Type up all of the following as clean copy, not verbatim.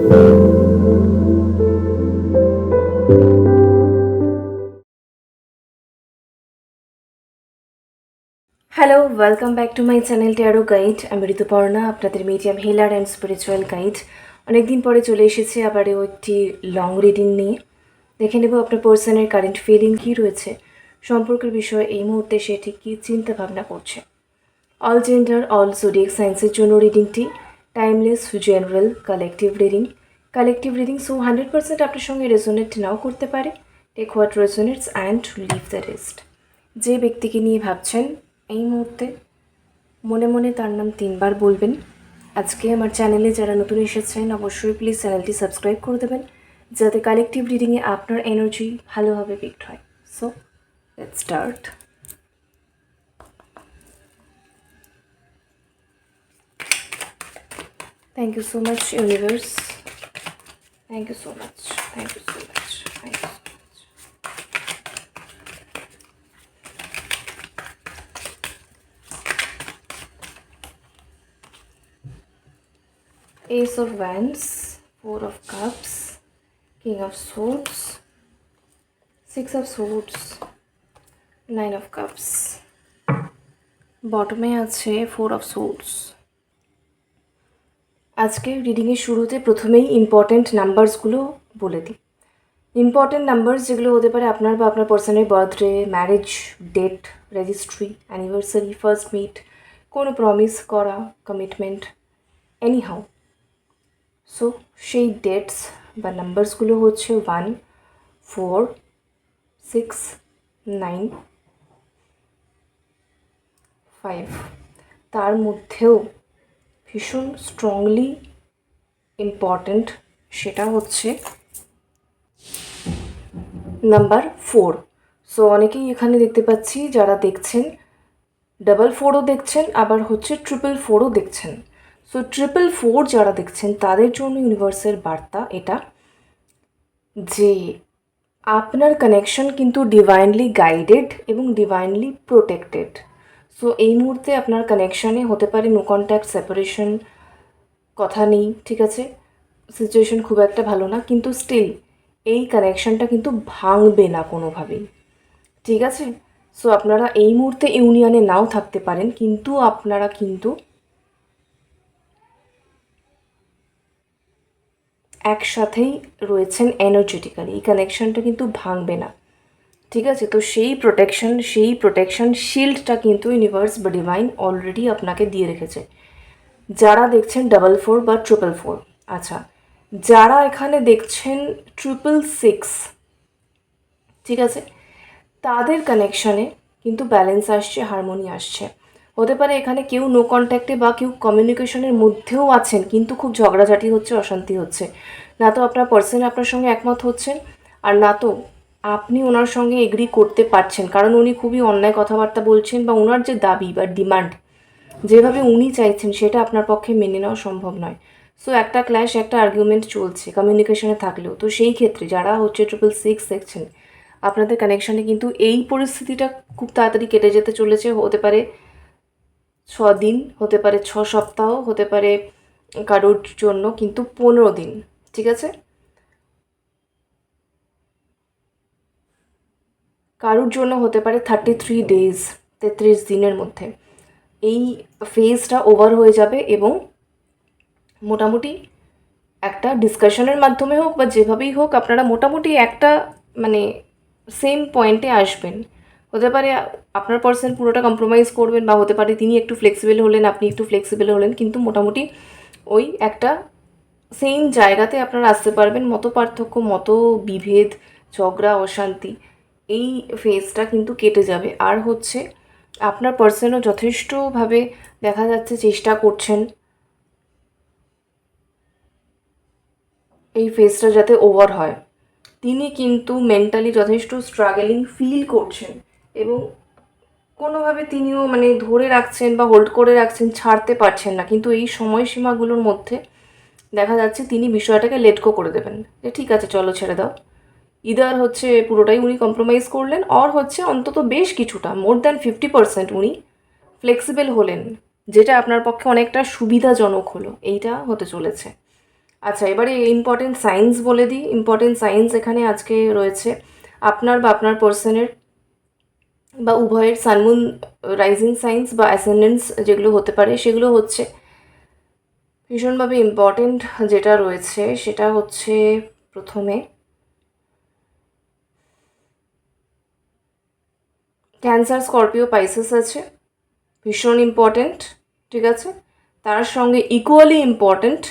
Hello, welcome back to my channel tarot guide. আমি ঋতুপর্ণা, আপনাদের medium healer and spiritual guide. অনেকদিন পরে চলে এসেছি আবারও একটি লং রিডিং নিয়ে। দেখে নেব আপনার পার্সনের কারেন্ট ফিলিং কী রয়েছে, সম্পর্কের বিষয়ে এই মুহূর্তে সে ঠিক কী চিন্তা ভাবনা করছে। অল জেন্ডার, অল জোডিয়াক সায়েন্সের জন্য রিডিংটি timeless, general, collective reading. So 100% আপনার সঙ্গে রেজোনেট নাও করতে পারে। Take what resonates and leave the rest. যে ব্যক্তিকে নিয়ে ভাবছেন এই মুহূর্তে মনে মনে তার নাম 3 বার বলবেন। আজকে আমার চ্যানেলে যারা নতুন এসেছেন অবশ্যই প্লিজ চ্যানেলটি সাবস্ক্রাইব করে দেবেন, যাতে কালেকটিভ রিডিংয়ে আপনার এনার্জি ভালোভাবে পিকড হয়। So let's start. Thank you so much, universe. Thank you so much. Thank you so much. Thank you so much. Ace of Wands, 4 of Cups, King of Swords, 6 of Swords, 9 of Cups. বটমে আছে 4 of Swords. আজকে রিডিংয়ের শুরুতে প্রথমেই important নাম্বারসগুলো বলে দিই। Important numbers যেগুলো হতে পারে আপনার বা আপনার পার্সনের birthday, marriage date, registry, anniversary, first meet, কোনো প্রমিস করা, কমিটমেন্ট, এনি হাউ। সো সেই ডেটস বা নাম্বারসগুলো হচ্ছে 1, 4, 6, 9, 5। তার মধ্যেও ভীষণ স্ট্রংলি ইম্পর্ট্যান্ট সেটা হচ্ছে নাম্বার 4। সো অনেকেই এখানে দেখতে পাচ্ছি যারা দেখছেন 444ও দেখছেন, আবার হচ্ছে 444ও দেখছেন। সো 444 যারা দেখছেন তাদের জন্য ইউনিভার্সের বার্তা এটা যে আপনার কানেকশন কিন্তু ডিভাইনলি গাইডেড এবং ডিভাইনলি প্রোটেক্টেড। সো এই মুহূর্তে আপনার কানেকশানে হতে পারে নো কন্ট্যাক্ট, সেপারেশন, কথা নেই, ঠিক আছে, সিচুয়েশন খুব একটা ভালো না, কিন্তু স্টিল এই কানেকশানটা কিন্তু ভাঙবে না কোনোভাবেই, ঠিক আছে। সো আপনারা এই মুহূর্তে ইউনিয়নে নাও থাকতে পারেন, কিন্তু আপনারা কিন্তু একসাথেই রয়েছেন এনার্জেটিক্যালি। এই কানেকশানটা কিন্তু ভাঙবে না, ঠিক আছে। তো সেই প্রোটেকশন শিল্ডটা কিন্তু ইউনিভার্স বা ডিভাইন অলরেডি আপনাকে দিয়ে রেখেছে। যারা দেখছেন 44 বা 444, আচ্ছা, যারা এখানে দেখছেন 666, ঠিক আছে, তাদের কানেকশানে কিন্তু ব্যালেন্স আসছে, হারমোনি আসছে। হতে পারে এখানে কেউ নো কন্ট্যাক্টে বা কেউ কমিউনিকেশনের মধ্যেও আছেন, কিন্তু খুব ঝগড়াঝাটি হচ্ছে, অশান্তি হচ্ছে। না তো আপনার পার্সন আপনার সঙ্গে একমত হচ্ছেন, আর না তো আপনি ওনার সঙ্গে এগ্রি করতে পারছেন, কারণ উনি খুবই অন্যায় কথাবার্তা বলছেন, বা ওনার যে দাবি বা ডিমান্ড যেভাবে উনি চাইছেন সেটা আপনার পক্ষে মেনে নেওয়া সম্ভব নয়। সো একটা ক্ল্যাশ, একটা আর্গুমেন্ট চলছে কমিউনিকেশনে থাকলেও। তো সেই ক্ষেত্রে যারা হচ্ছে 666 দেখছেন, আপনাদের কানেকশানে কিন্তু এই পরিস্থিতিটা খুব তাড়াতাড়ি কেটে যেতে চলেছে। হতে পারে 6 দিন, হতে পারে 6 সপ্তাহ, হতে পারে কারোর জন্য কিন্তু 15 দিন, ঠিক আছে। কারোর জন্য হতে পারে 33 ডেজ, 33 দিনের মধ্যে এই ফেজটা ওভার হয়ে যাবে, এবং মোটামুটি একটা ডিসকাশনের মাধ্যমে হোক বা যেভাবেই হোক আপনারা মোটামুটি একটা মানে সেম পয়েন্টে আসবেন। হতে পারে আপনার পার্সন পুরোটা কম্প্রোমাইজ করবেন, বা হতে পারে তিনি একটু ফ্লেক্সিবল হলেন, আপনি একটু ফ্লেক্সিবল হলেন, কিন্তু মোটামুটি ওই একটা সেম জায়গাতে আপনারা আসতে পারবেন। মত পার্থক্য, মত বিভেদ, ঝগড়া, অশান্তি, এই ফেজটা কিন্তু কেটে যাবে। আর হচ্ছে আপনার পার্সনও যথেষ্টভাবে দেখা যাচ্ছে চেষ্টা করছেন এই ফেজটা যাতে ওভার হয়। তিনি কিন্তু মেন্টালি যথেষ্ট স্ট্রাগলিং ফিল করছেন, এবং কোনোভাবে তিনিও মানে ধরে রাখছেন বা হোল্ড করে রাখছেন, ছাড়তে পারছেন না। কিন্তু এই সময়সীমাগুলোর মধ্যে দেখা যাচ্ছে তিনি বিষয়টাকে লেট গো করে দেবেন, যে ঠিক আছে চলো ছেড়ে দাও। ইদার হচ্ছে পুরোটাই উনি কম্প্রোমাইজ করলেন, আর হচ্ছে অন্তত বেশ কিছুটা, মোর দ্যান 50% উনি ফ্লেক্সিবল হলেন, যেটা আপনার পক্ষে অনেকটা সুবিধাজনক হলো। এইটা হতে চলেছে। আচ্ছা, এবারে ইম্পর্টেন্ট সাইন্স বলে দিই। ইম্পর্টেন্ট সাইন্স এখানে আজকে রয়েছে আপনার বা আপনার পার্সনের বা উভয়ের সানমুন রাইজিং সাইন্স বা অ্যাসেন্ডেন্স যেগুলো হতে পারে, সেগুলো হচ্ছে ভীষণভাবে ইম্পর্টেন্ট। যেটা রয়েছে সেটা হচ্ছে প্রথমে ক্যান্সার, স্করপিও, পাইসেস আছে, ভীষণ ইম্পর্টেন্ট। ঠিক আছে, তার সঙ্গে ইকুয়ালি ইম্পর্টেন্ট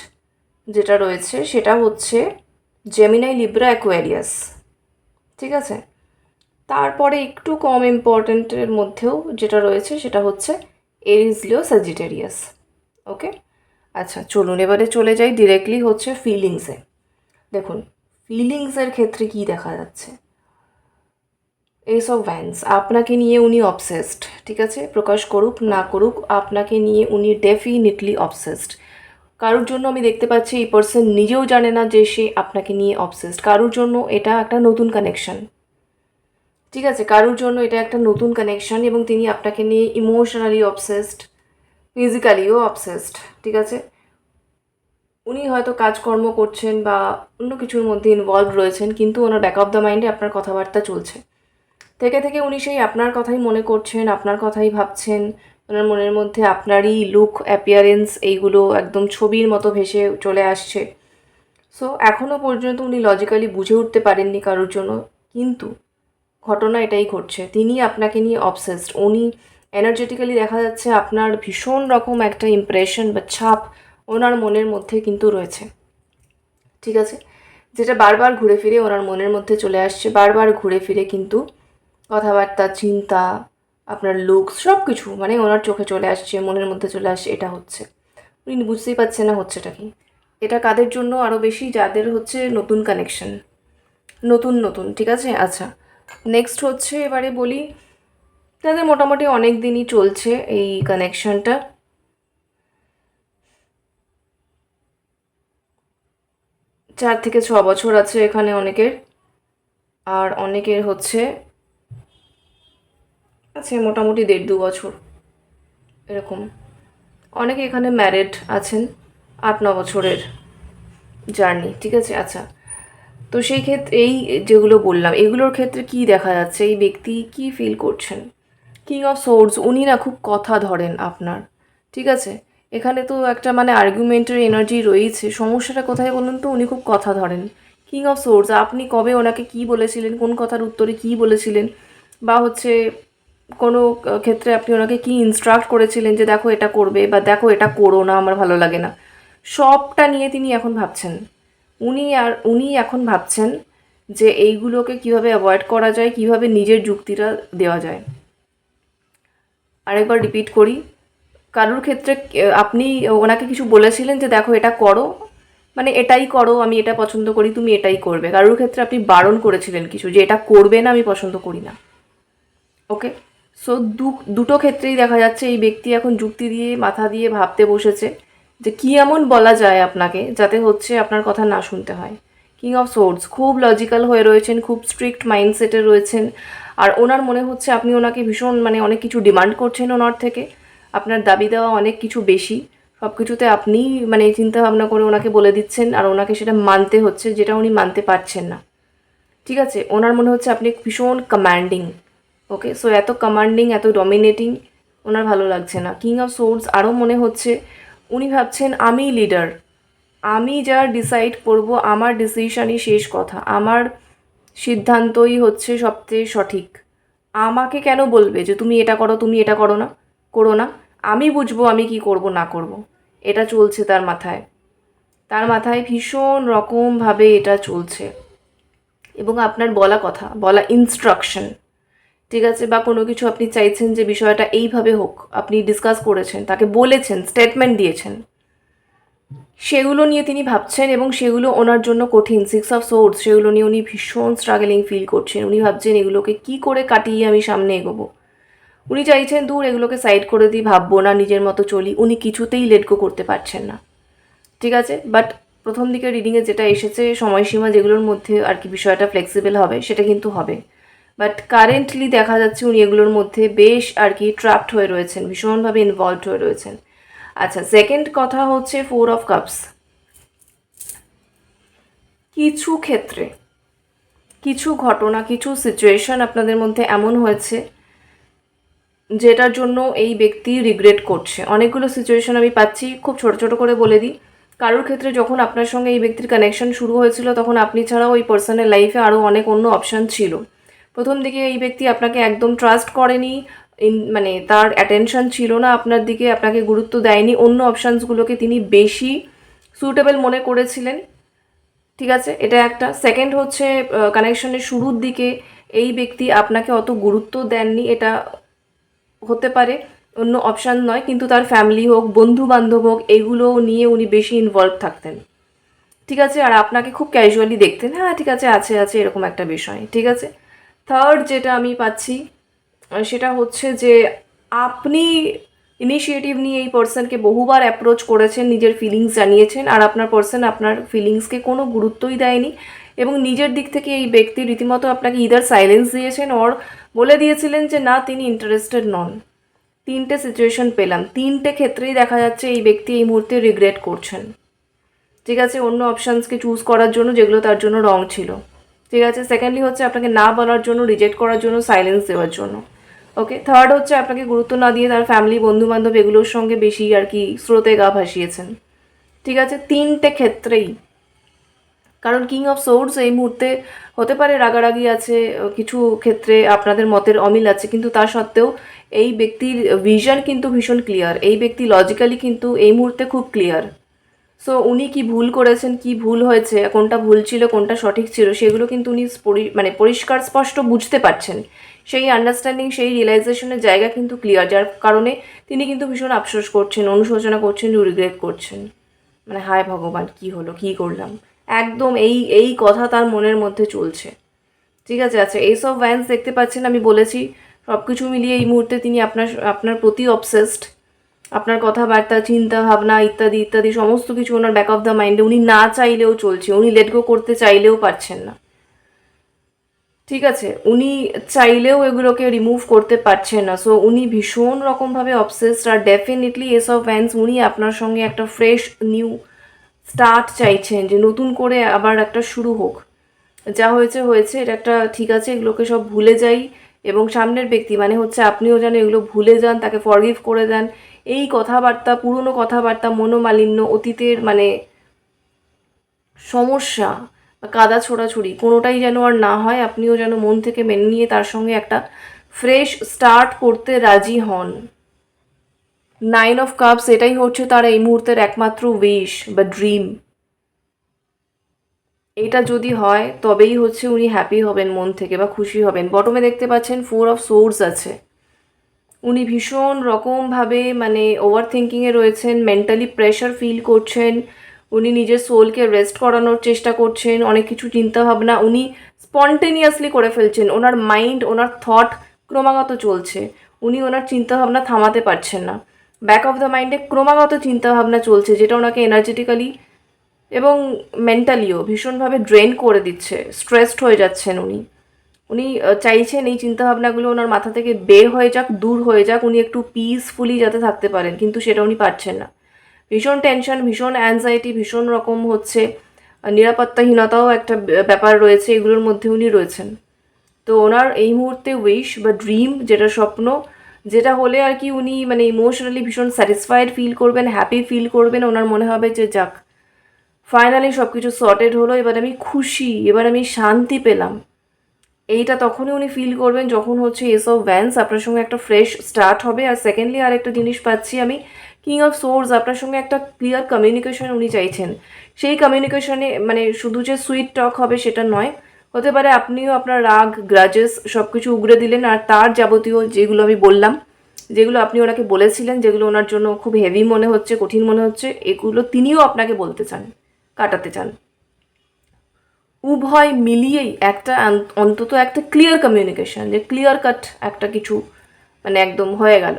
যেটা রয়েছে সেটা হচ্ছে জেমিনাই, লিব্রা, অ্যাকোয়ারিয়াস। ঠিক আছে, তারপরে একটু কম ইম্পর্টেন্টের মধ্যেও যেটা রয়েছে সেটা হচ্ছে এরিস, লিও, স্যাজিটেরিয়াস। ওকে, আচ্ছা চলুন এবারে চলে যাই ডিরেক্টলি হচ্ছে ফিলিংসে। দেখুন, ফিলিংসের ক্ষেত্রে কি দেখা যাচ্ছে, এস অফ ভ্যান্স, আপনাকে নিয়ে উনি অবসেসড। ঠিক আছে, প্রকাশ করুক না করুক, আপনাকে নিয়ে উনি ডেফিনেটলি অবসেসড। কারোর জন্য আমি দেখতে পাচ্ছি এই পার্সন নিজেও জানে না যে সে আপনাকে নিয়ে অবসেসড। কারোর জন্য এটা একটা নতুন কানেকশন। ঠিক আছে, কারোর জন্য এটা একটা নতুন কানেকশন এবং তিনি আপনাকে নিয়ে ইমোশনালি অবসেসড, ফিজিক্যালিও অবসেসড। ঠিক আছে, উনি হয়তো কাজকর্ম করছেন বা অন্য কিছুর মধ্যে ইনভলভ রয়েছেন, কিন্তু ওনার ব্যাক অফ দ্য মাইন্ডে আপনার কথাবার্তা চলছে। থেকে থেকে উনি সেই আপনার কথাই মনে করছেন, আপনার কথাই ভাবছেন। ওনার মনের মধ্যে আপনারই লুক, অ্যাপিয়ারেন্স এইগুলো একদম ছবির মতো ভেসে চলে আসছে। সো এখনও পর্যন্ত উনি লজিক্যালি বুঝে উঠতে পারেননি কারোর জন্য, কিন্তু ঘটনা এটাই ঘটছে, তিনি আপনাকে নিয়ে অবসেসড। উনি এনার্জেটিক্যালি দেখা যাচ্ছে আপনার ভীষণ রকম একটা ইমপ্রেশন বা ছাপ ওনার মনের মধ্যে কিন্তু রয়েছে। ঠিক আছে, যেটা বারবার ঘুরে ফিরে ওনার মনের মধ্যে চলে আসছে, বারবার ঘুরে ফিরে কিন্তু কথাবার্তা, চিন্তা, আপনার লুকস সব কিছু মানে ওনার চোখে চলে আসছে, মনের মধ্যে চলে আসছে। এটা হচ্ছে উনি বুঝতেই পারছেন না হচ্ছেটা কি। এটা কাদের জন্য আরও বেশি, যাদের হচ্ছে নতুন কানেকশন, নতুন নতুন। ঠিক আছে, আচ্ছা নেক্সট হচ্ছে এবারে বলি তাদের মোটামুটি অনেক দিনই চলছে এই কানেকশনটা। 4 থেকে 6 বছর আছে এখানে অনেকের, আর অনেকের হচ্ছে আছে মোটামুটি 1.5-2 বছর এরকম। অনেকে এখানে ম্যারিড আছেন, 8-9 বছরের জার্নি। ঠিক আছে, আচ্ছা তো সেই ক্ষেত্রে এই যেগুলো বললাম এগুলোর ক্ষেত্রে কি দেখা যাচ্ছে, এই ব্যক্তি কি ফিল করছেন। কিং অফ সোর্ডস, উনি না খুব কথা ধরেন আপনার। ঠিক আছে, এখানে তো একটা মানে আর্গুমেন্টের এনার্জি রয়েছে। সমস্যাটা কোথায় বলুন তো, উনি খুব কথা ধরেন। কিং অফ সোর্ডস, আপনি কবে ওনাকে কি বলেছিলেন, কোন কথার উত্তরে কি বলেছিলেন, বা হচ্ছে কোনো ক্ষেত্রে আপনি ওনাকে কি ইনস্ট্রাক্ট করেছিলেন যে দেখো এটা করবে বা দেখো এটা করো না, আমার ভালো লাগে না, সবটা নিয়ে তিনি এখন ভাবছেন। উনি এখন ভাবছেন যে এইগুলোকে কিভাবে অ্যাভয়েড করা যায়, কিভাবে নিজের যুক্তিটা দেওয়া যায়। আরেকবার রিপিট করি, কারোর ক্ষেত্রে আপনি ওনাকে কিছু বলেছিলেন যে দেখো এটা করো, মানে এটাই করো, আমি এটা পছন্দ করি, তুমি এটাই করবে। কারোর ক্ষেত্রে আপনি বারণ করেছিলেন কিছু, যে এটা করবে না, আমি পছন্দ করি না। ওকে, সো দুটো ক্ষেত্রেই দেখা যাচ্ছে এই ব্যক্তি এখন যুক্তি দিয়ে মাথা দিয়ে ভাবতে বসেছে যে কী এমন বলা যায় আপনাকে যাতে হচ্ছে আপনার কথা না শুনতে হয়। কিং অফ সোর্ডস, খুব লজিক্যাল হয়ে রয়েছেন, খুব স্ট্রিক্ট মাইন্ডসেটে রয়েছেন। আর ওনার মনে হচ্ছে আপনি ওনাকে ভীষণ মানে অনেক কিছু ডিমান্ড করছেন ওনার থেকে, আপনার দাবি দেওয়া অনেক কিছু বেশি। সব কিছুতে আপনি মানে চিন্তা ভাবনা করে ওনাকে বলে দিচ্ছেন, আর ওনাকে সেটা মানতে হচ্ছে যেটা উনি মানতে পারছেন না। ঠিক আছে, ওনার মনে হচ্ছে আপনি ভীষণ কমান্ডিং। ওকে, সো এত কমান্ডিং, এত ডমিনেটিং ওনার ভালো লাগছে না। কিং অফ সোর্ডস আরও মনে হচ্ছে উনি ভাবছেন আমি লিডার, আমি যা ডিসাইড করব, আমার ডিসিশনই শেষ কথা, আমার সিদ্ধান্তই হচ্ছে সবচেয়ে সঠিক। আমাকে কেন বলবে যে তুমি এটা করো, তুমি এটা করো না, আমি বুঝবো আমি কি করব না করব। এটা চলছে তার মাথায়, তার মাথায় ভীষণ রকমভাবে এটা চলছে। এবং আপনার বলা কথা, বলা ইনস্ট্রাকশন, ঠিক আছে, বা কোনো কিছু আপনি চাইছেন যে বিষয়টা এইভাবে হোক, আপনি ডিসকাস করেছেন, তাকে বলেছেন, স্টেটমেন্ট দিয়েছেন, সেগুলো নিয়ে তিনি ভাবছেন এবং সেগুলো ওনার জন্য কঠিন। 6 অফ সোর্ডস, সেগুলো নিয়ে উনি ভীষণ স্ট্রাগলিং ফিল করছেন। উনি ভাবছেন এগুলোকে কি করে কাটিয়ে আমি সামনে এগোবো। উনি চাইছেন দূর এগুলোকে সাইড করে দিই, ভাববো না, নিজের মতো চলি। উনি কিছুতেই লেট গো করতে পারছেন না। ঠিক আছে, বাট প্রথম দিকে রিডিংয়ে যেটা এসেছে সময়সীমা যেগুলোর মধ্যে আর কি বিষয়টা ফ্লেক্সিবল হবে সেটা কিন্তু হবে। বাট কারেন্টলি দেখা যাচ্ছে উনি এগুলোর মধ্যে বেশ আর কি ট্র্যাপড হয়ে রয়েছেন, ভীষণভাবে ইনভলভড হয়ে রয়েছেন। আচ্ছা, সেকেন্ড কথা হচ্ছে 4 অফ কাপস। কিছু ক্ষেত্রে কিছু ঘটনা, কিছু সিচুয়েশন আপনাদের মধ্যে এমন হয়েছে যেটার জন্য এই ব্যক্তি রিগ্রেট করছে। অনেকগুলো সিচুয়েশন আমি পাচ্ছি, খুব ছোট ছোট করে বলে দিই। কারোর ক্ষেত্রে যখন আপনার সঙ্গে এই ব্যক্তির কানেকশন শুরু হয়েছিল তখন আপনি ছাড়াও ওই পার্সনের লাইফে আরও অনেক অন্য অপশান ছিল। প্রথম দিকে এই ব্যক্তি আপনাকে একদম ট্রাস্ট করেনি, মানে তার অ্যাটেনশন ছিল না আপনার দিকে, আপনাকে গুরুত্ব দেয়নি, অন্য অপশানসগুলোকে তিনি বেশি সুটেবল মনে করেছিলেন। ঠিক আছে, এটা একটা। সেকেন্ড হচ্ছে কানেকশনের শুরুর দিকে এই ব্যক্তি আপনাকে অত গুরুত্ব দেননি, এটা হতে পারে অন্য অপশান নয়, কিন্তু তার ফ্যামিলি হোক, বন্ধু বান্ধব হোক, এগুলো নিয়ে উনি বেশি ইনভলভ থাকতেন। ঠিক আছে, আর আপনাকে খুব ক্যাজুয়ালি দেখতেন, হ্যাঁ ঠিক আছে, আছে আছে, এরকম একটা বিষয়। ঠিক আছে, থার্ড যেটা আমি পাচ্ছি সেটা হচ্ছে যে আপনি ইনিশিয়েটিভ নিয়ে এই পার্সনকে বহুবার অ্যাপ্রোচ করেছেন, নিজের ফিলিংস জানিয়েছেন, আর আপনার পার্সন আপনার ফিলিংসকে কোনো গুরুত্বই দেয়নি, এবং নিজের দিক থেকে এই ব্যক্তি রীতিমতো আপনাকে ইদার সাইলেন্স দিয়েছেন ওর বলে দিয়েছিলেন যে না, তিনি ইন্টারেস্টেড নন। তিনটে সিচুয়েশন পেলাম, তিনটে ক্ষেত্রেই দেখা যাচ্ছে এই ব্যক্তি এই মুহূর্তে রিগ্রেট করছেন। ঠিক আছে, অন্য অপশানসকে চুজ করার জন্য যেগুলো তার জন্য রং ছিল। ঠিক আছে, সেকেন্ডলি হচ্ছে আপনাকে না বলার জন্য, রিজেক্ট করার জন্য, সাইলেন্স দেওয়ার জন্য। ওকে, থার্ড হচ্ছে আপনাকে গুরুত্ব না দিয়ে তার ফ্যামিলি, বন্ধু বান্ধব এগুলোর সঙ্গে বেশি আর কি স্রোতে গা ভাসিয়েছেন। ঠিক আছে, তিনটে ক্ষেত্রেই। কারণ কিং অফ সোর্ডস এই মুহূর্তে হতে পারে রাগারাগি আছে, কিছু ক্ষেত্রে আপনাদের মতের অমিল আছে, কিন্তু তা সত্ত্বেও এই ব্যক্তির ভিশন কিন্তু ভীষণ ক্লিয়ার, এই ব্যক্তি লজিক্যালি কিন্তু এই মুহূর্তে খুব ক্লিয়ার। সো উনি কি ভুল করেছেন, কি ভুল হয়েছে, কোনটা ভুল ছিল, কোনটা সঠিক ছিল, সেগুলো কিন্তু উনি মানে পরিষ্কার স্পষ্ট বুঝতে পারছেন। সেই আন্ডারস্ট্যান্ডিং, সেই রিয়েলাইজেশনের জায়গা কিন্তু ক্লিয়ার, যার কারণে তিনি কিন্তু ভীষণ আফসোস করছেন, অনুশোচনা করছেন, রিগ্রেট করছেন। মানে হায় ভগবান, কি হলো, কি করলাম, একদম এই এই কথা তার মনের মধ্যে চলছে। ঠিক আছে, আচ্ছা, এইসব ভ্যান্স দেখতে পাচ্ছেন, আমি বলেছি সব কিছু মিলিয়ে এই মুহূর্তে তিনি আপনার আপনার প্রতি অবসেসড। আপনার কথাবার্তা, চিন্তা ভাবনা ইত্যাদি ইত্যাদি সমস্ত কিছু ওনার ব্যাক অফ দ্য মাইন্ডে, উনি না চাইলেও চলছে, উনি লেট গো করতে চাইলেও পারছেন না। ঠিক আছে, উনি চাইলেও এগুলোকে রিমুভ করতে পারছেন না। সো উনি ভীষণ রকমভাবে অবসেসড, আর ডেফিনেটলি এসব ফ্যান্স উনি আপনার সঙ্গে একটা ফ্রেশ নিউ স্টার্ট চাইছেন, যে নতুন করে আবার একটা শুরু হোক। যা হয়েছে হয়েছে, এটা একটা, ঠিক আছে, এগুলোকে সব ভুলে যাই, এবং সামনের ব্যক্তি মানে হচ্ছে আপনিও যেন এগুলো ভুলে যান, তাকে ফরগিভ করে দেন। এই কথাবার্তা, পুরনো কথাবার্তা, মনোমালিন্য, অতীতের মানে সমস্যা বা কাদা ছোড়াছুড়ি কোনোটাই যেন আর না হয়, আপনিও যেন মন থেকে মেনে নিয়ে তার সঙ্গে একটা ফ্রেশ স্টার্ট করতে রাজি হন। 9 অফ কাপস, এটাই হচ্ছে তার এই মুহূর্তের একমাত্র উইশ বা ড্রিম। এটা যদি হয় তবেই হচ্ছে উনি হ্যাপি হবেন মন থেকে, বা খুশি হবেন। বটমে দেখতে পাচ্ছেন 4 অফ সোর্স আছে। উনি ভীষণ রকমভাবে মানে ওভার থিঙ্কিংয়ে রয়েছেন, মেন্টালি প্রেশার ফিল করছেন, উনি নিজের সোলকে রেস্ট করানোর চেষ্টা করছেন, অনেক কিছু চিন্তাভাবনা উনি স্পন্টেনিয়াসলি করে ফেলছেন, ওনার মাইন্ড, ওনার থট ক্রমাগত চলছে, উনি ওনার চিন্তাভাবনা থামাতে পারছেন না। ব্যাক অফ দ্য মাইন্ডে ক্রমাগত চিন্তাভাবনা চলছে, যেটা ওনাকে এনার্জেটিক্যালি এবং মেন্টালিও ভীষণভাবে ড্রেন করে দিচ্ছে, স্ট্রেসড হয়ে যাচ্ছেন উনি। উনি চাইছেন এই চিন্তাভাবনাগুলো ওনার মাথা থেকে বের হয়ে যাক, দূর হয়ে যাক, উনি একটু পিসফুলি যাতে থাকতে পারেন, কিন্তু সেটা উনি পারছেন না। ভীষণ টেনশন, ভীষণ অ্যাংজাইটি, ভীষণ রকম হচ্ছে নিরাপত্তাহীনতাও একটা ব্যাপার রয়েছে, এগুলোর মধ্যে উনি রয়েছেন। তো ওনার এই মুহূর্তে উইশ বা ড্রিম, যেটা স্বপ্ন, যেটা হলে আর কি উনি মানে ইমোশনালি ভীষণ স্যাটিসফাইড ফিল করবেন, হ্যাপি ফিল করবেন, ওনার মনে হবে যে যাক, ফাইনালি সব কিছু সর্টেড হলো, এবার আমি খুশি, এবার আমি শান্তি পেলাম। এইটা তখনই উনি ফিল করবেন যখন হচ্ছে এসব ভ্যান্স আপনার সঙ্গে একটা ফ্রেশ স্টার্ট হবে। আর সেকেন্ডলি আর একটা জিনিস পাচ্ছি আমি, কিং অফ সোর্স, আপনার সঙ্গে একটা ক্লিয়ার কমিউনিকেশন উনি চাইছেন। সেই কমিউনিকেশনে মানে শুধু যে সুইট টক হবে সেটা নয়, হতে পারে আপনিও আপনার রাগ, গ্রাজেস সব কিছু উগড়ে দিলেন, আর তার যাবতীয় যেগুলো আমি বললাম, যেগুলো আপনি ওনাকে বলেছিলেন, যেগুলো ওনার জন্য খুব হেভি মনে হচ্ছে, কঠিন মনে হচ্ছে, এগুলো তিনিও আপনাকে বলতে চান, কাটাতে চান। উভয় মিলিয়েই একটা অন্তত একটা ক্লিয়ার কমিউনিকেশন, যে ক্লিয়ার কাট একটা কিছু মানে একদম হয়ে গেল,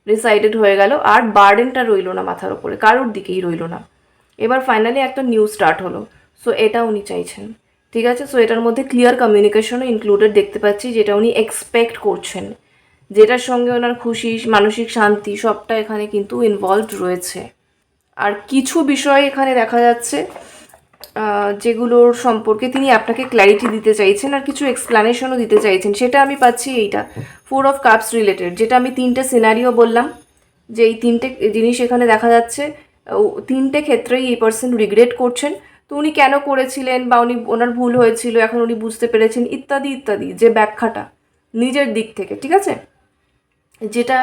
ডিসাইডেড হয়ে গেল, আর বার্ডেনটা রইল না মাথার ওপরে, কারোর দিকেই রইল না। এবার ফাইনালি একটা নিউ স্টার্ট হলো। সো এটা উনি চাইছেন। ঠিক আছে, সো এটার মধ্যে ক্লিয়ার কমিউনিকেশনও ইনক্লুডেড দেখতে পাচ্ছি, যেটা উনি এক্সপেক্ট করছেন, যেটার সঙ্গে ওনার খুশি, মানসিক শান্তি সবটা এখানে কিন্তু ইনভলভড রয়েছে। আর কিছু বিষয় এখানে দেখা যাচ্ছে যেগুলোর সম্পর্কে তিনি আপনাকে ক্ল্যারিটি দিতে চাইছেন আর কিছু এক্সপ্লানেশনও দিতে চাইছেন, সেটা আমি পাচ্ছি এইটা 4 of Cups রিলেটেড, যেটা আমি 3টে সিনারিও বললাম, যে এই 3টে জিনিস এখানে দেখা যাচ্ছে। 3টে ক্ষেত্রেই এই পার্সন রিগ্রেট করছেন। তো উনি কেন করেছিলেন বা ওনার ভুল হয়েছিল এখন উনি বুঝতে পেরেছেন, ইত্যাদি ইত্যাদি, যে ব্যাখ্যাটা নিজের দিক থেকে, ঠিক আছে, যেটা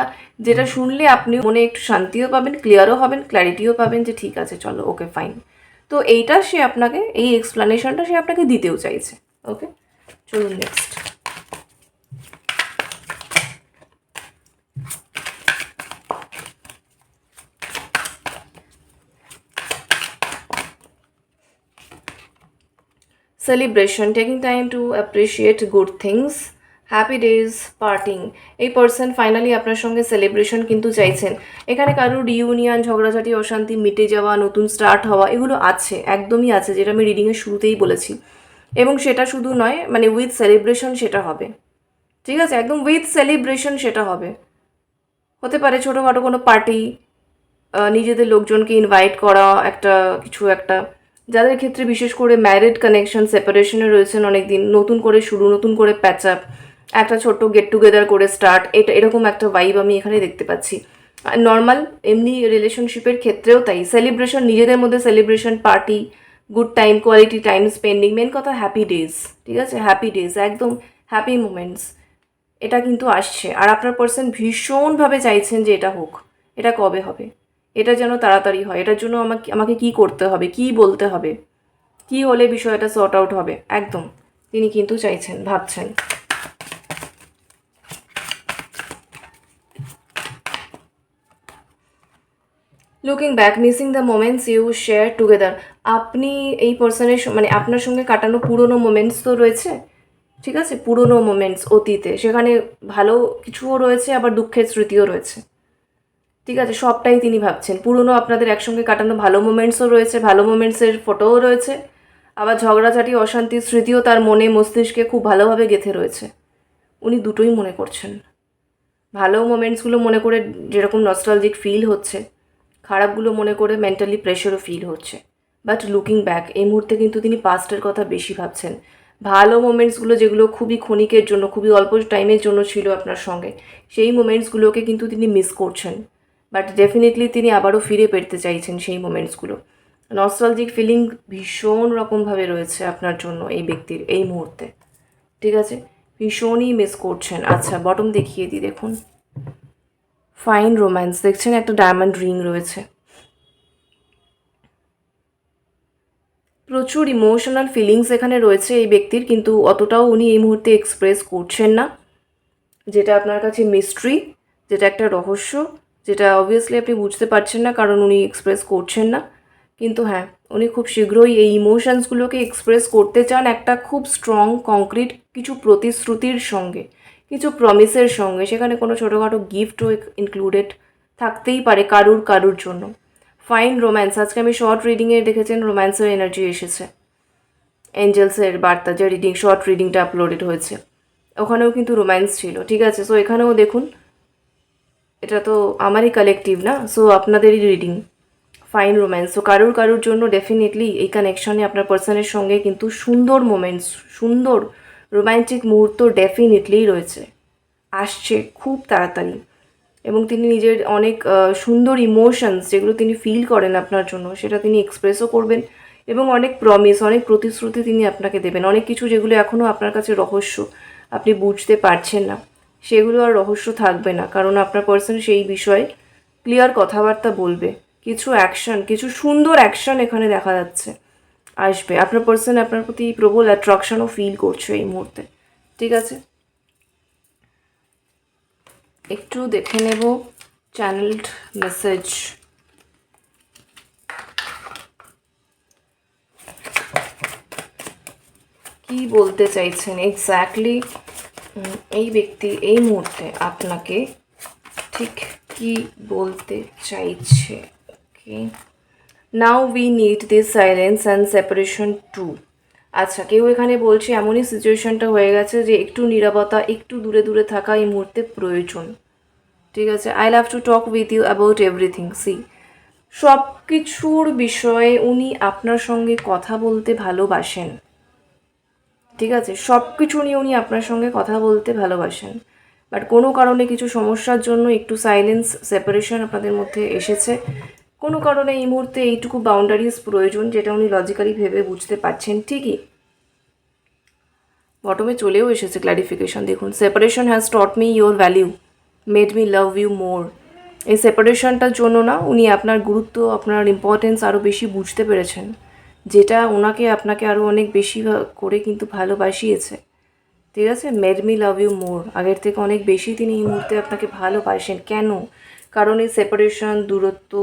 যেটা শুনলে আপনি মনে একটু শান্তিও পাবেন, ক্লিয়ারও হবেন, ক্ল্যারিটিও পাবেন যে ঠিক আছে চলো ওকে ফাইন। তো এইটা সে আপনাকে, এই এক্সপ্লানেশনটা সে আপনাকে দিতেও চাইছে। ওকে, চলুন next. Celebration, taking time to appreciate good things, happy days, parting. এই পার্সন ফাইনালি আপনার সঙ্গে সেলিব্রেশন কিন্তু চাইছেন। এখানে কারোর রিউনিয়ন, ঝগড়াঝাটি, অশান্তি মিটে যাওয়া, নতুন স্টার্ট হওয়া, এগুলো আছে, একদমই আছে, যেটা আমি রিডিংয়ের শুরুতেই বলেছি। এবং সেটা শুধু নয়, মানে উইথ সেলিব্রেশন সেটা হবে, ঠিক আছে, একদম উইথ সেলিব্রেশন সেটা হবে। হতে পারে ছোটোখাটো কোনো পার্টি, নিজেদের লোকজনকে ইনভাইট করা, একটা কিছু একটা, যাদের ক্ষেত্রে বিশেষ করে ম্যারিড কানেকশন, সেপারেশনে রয়েছেন অনেক দিন, নতুন করে শুরু, নতুন করে প্যাচ আপ, একটা ছোট্ট গেট টুগেদার করে স্টার্ট, এটা এরকম একটা ভাইব আমি এখানে দেখতে পাচ্ছি। নর্মাল এমনি রিলেশনশিপের ক্ষেত্রেও তাই, সেলিব্রেশন, নিজেদের মধ্যে celebration, party, good time, quality time spending, main কথা হ্যাপি ডেজ, ঠিক আছে, হ্যাপি ডেজ, একদম হ্যাপি মোমেন্টস, এটা কিন্তু আসছে। আর আপনার পার্সন ভীষণভাবে চাইছেন যে এটা হোক, এটা কবে হবে, এটা যেন তাড়াতাড়ি হয়, এটার জন্য আমাকে আমাকে কী করতে হবে, কী বলতে হবে, কী হলে বিষয়টা সর্ট আউট হবে, একদম তিনি কিন্তু চাইছেন, ভাবছেন। Looking back, missing the moments you share together. আপনি এই পার্সনের মানে আপনার সঙ্গে কাটানো পুরনো মোমেন্টস তো রয়েছে, ঠিক আছে, পুরনো মোমেন্টস অতীতে, সেখানে ভালো কিছুও রয়েছে আবার দুঃখের স্মৃতিও রয়েছে, ঠিক আছে, সবটাই তিনি ভাবছেন। পুরনো আপনাদের একসঙ্গে কাটানো ভালো মোমেন্টসও রয়েছে, ভালো মোমেন্টসের ফটোও রয়েছে, আবার ঝগড়াঝাটি, অশান্তির স্মৃতিও তার মনে মস্তিষ্কে খুব ভালোভাবে গেঁথে রয়েছে। উনি দুটোই মনে করছেন, ভালো মোমেন্টসগুলো মনে করে যেরকম নস্টালজিক ফিল হচ্ছে, খারাপগুলো মনে করে মেন্টালি প্রেশারও ফিল হচ্ছে। বাট লুকিং ব্যাক, এই মুহূর্তে কিন্তু তিনি পাস্টের কথা বেশি ভাবছেন। ভালো মোমেন্টসগুলো যেগুলো খুবই ক্ষণিকের জন্য, খুবই অল্প টাইমের জন্য ছিল আপনার সঙ্গে, সেই মোমেন্টসগুলোকে কিন্তু তিনি মিস করছেন। বাট ডেফিনেটলি তিনি আবারও ফিরে পেতে চাইছেন সেই মোমেন্টসগুলো। নস্টালজিক ফিলিং ভীষণ রকমভাবে রয়েছে আপনার জন্য এই ব্যক্তির এই মুহূর্তে, ঠিক আছে, ভীষণই মিস করছেন। আচ্ছা, বটম দেখিয়ে দিই, দেখুন, ফাইন রোম্যান্স দেখছেন, একটা ডায়মন্ড রিং রয়েছে, প্রচুর ইমোশনাল ফিলিংস এখানে রয়েছে এই ব্যক্তির, কিন্তু অতটাও উনি এই মুহূর্তে এক্সপ্রেস করছেন না, যেটা আপনার কাছে মিস্ট্রি, যেটা একটা রহস্য, যেটা অবভিয়াসলি আপনি বুঝতে পারছেন না কারণ উনি এক্সপ্রেস করছেন না। কিন্তু হ্যাঁ, উনি খুব শীঘ্রই এই ইমোশনসগুলোকে এক্সপ্রেস করতে চান একটা খুব স্ট্রং, কংক্রিট কিছু প্রতিশ্রুতির সঙ্গে, কিছু প্রমিসের সঙ্গে, সেখানে কোনো ছোটোখাটো গিফটও ইনক্লুডেড থাকতেই পারে কারুর কারুর জন্য। ফাইন রোম্যান্স, আজকে আমি শর্ট রিডিংয়ে দেখেছেন রোম্যান্সের এনার্জি এসেছে, এঞ্জেলসের বার্তা, যে রিডিং, শর্ট রিডিংটা আপলোডেড হয়েছে, ওখানেও কিন্তু রোম্যান্স ছিল, ঠিক আছে। সো এখানেও দেখুন, এটা তো আমারই কালেকটিভ না, সো আপনাদেরই রিডিং, ফাইন রোম্যান্স। সো কারুর কারুর জন্য ডেফিনেটলি এই কানেকশনে আপনার পার্সনের সঙ্গে কিন্তু সুন্দর মোমেন্টস, সুন্দর রোম্যান্টিক মুহূর্ত ডেফিনেটলি রয়েছে, আসছে খুব তাড়াতাড়ি। এবং তিনি নিজের অনেক সুন্দর ইমোশনস যেগুলো তিনি ফিল করেন আপনার জন্য, সেটা তিনি এক্সপ্রেসও করবেন, এবং অনেক প্রমিস, অনেক প্রতিশ্রুতি তিনি আপনাকে দেবেন। অনেক কিছু যেগুলো এখনও আপনার কাছে রহস্য, আপনি বুঝতে পারছেন না, সেগুলো আর রহস্য থাকবে না, কারণ আপনার পার্সন সেই বিষয়ে ক্লিয়ার কথাবার্তা বলবে। কিছু অ্যাকশন, কিছু সুন্দর অ্যাকশন এখানে দেখা যাচ্ছে আসবে। আপনার পার্সন আপনার প্রতি প্রবল অ্যাট্রাকশনও ফিল করছে এই মুহূর্তে, ঠিক আছে। একটু দেখে নেব চ্যানেলড মেসেজ। কি বলতে চাইছেন এক্স্যাক্টলি এই ব্যক্তি এই মুহূর্তে আপনাকে, ঠিক কি বলতে চাইছে? Okay, now we need this silence and separation too. আচ্ছা, কেউ এখানে বলছে এমনই সিচুয়েশনটা হয়ে গেছে যে একটু নীরবতা, একটু দূরে দূরে থাকা এই মুহূর্তে প্রয়োজন, ঠিক আছে। I love to talk with you about everything. See, সব কিছুর বিষয়ে উনি আপনার সঙ্গে কথা বলতে ভালোবাসেন, ঠিক আছে? সব কিছু নিয়ে উনি আপনার সঙ্গে কথা বলতে ভালোবাসেন, বাট কোনো কারণে কিছু সমস্যার জন্য একটু সাইলেন্স সেপারেশন আপনাদের মধ্যে এসেছে। কোনো কারণে এই মুহূর্তে এইটুকু বাউন্ডারিজ প্রয়োজন, যেটা উনি লজিক্যালি ভেবে বুঝতে পারছেন ঠিকই। বটমে চলেও এসেছে ক্ল্যারিফিকেশন, দেখুন, separation has taught me your value, made me love you more. এই সেপারেশনটার জন্য না উনি আপনার গুরুত্ব, আপনার ইম্পর্টেন্স আরও বেশি বুঝতে পেরেছেন, যেটা ওনাকে আপনাকে আরও অনেক বেশি করে কিন্তু ভালোবাসিয়েছে, ঠিক আছে? Made me love you more, আগের থেকে অনেক বেশি তিনি এই মুহূর্তে আপনাকে ভালোবাসেন। কেন? কারণ এই সেপারেশন, দূরত্ব,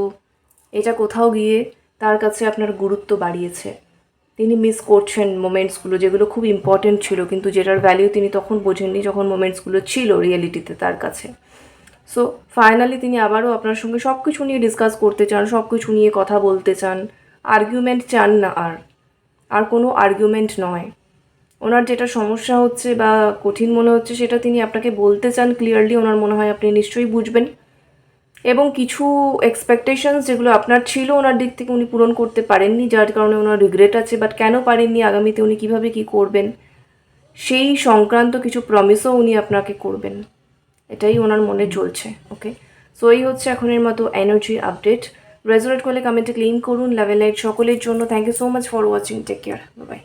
এটা কোথাও গিয়ে তার কাছে আপনার গুরুত্ব বাড়িয়েছে। তিনি মিস করছেন মোমেন্টসগুলো, যেগুলো খুব ইম্পর্টেন্ট ছিল, কিন্তু যেটার ভ্যালিউ তিনি তখন বোঝেননি যখন মোমেন্টসগুলো ছিল রিয়েলিটিতে তার কাছে। সো ফাইনালি তিনি আবারও আপনার সঙ্গে সব কিছু নিয়ে ডিসকাস করতে চান, সব কিছু নিয়ে কথা বলতে চান। আর্গুমেন্ট চান না, আর কোনো আর্গুমেন্ট নয়। ওনার যেটা সমস্যা হচ্ছে বা কঠিন মনে হচ্ছে, সেটা তিনি আপনাকে বলতে চান ক্লিয়ারলি। ওনার মনে হয় আপনি নিশ্চয়ই বুঝবেন, এবং কিছু এক্সপেকটেশনস যেগুলো আপনার ছিল ওনার দিক থেকে উনি পূরণ করতে পারেননি, যার কারণে ওনার রিগ্রেট আছে। বাট কেন পারেননি, আগামীতে উনি কীভাবে কী করবেন, সেই সংক্রান্ত কিছু প্রমিসও উনি আপনাকে করবেন, এটাই ওনার মনে চলছে। ওকে, সো এই হচ্ছে এখনের মতো এনার্জি আপডেট। রেজোনেট করলে কমেন্টে ক্লেম করুন। লাভ এন্ড লাইট সকলের জন্য। Thank you so much for watching. Take care, by.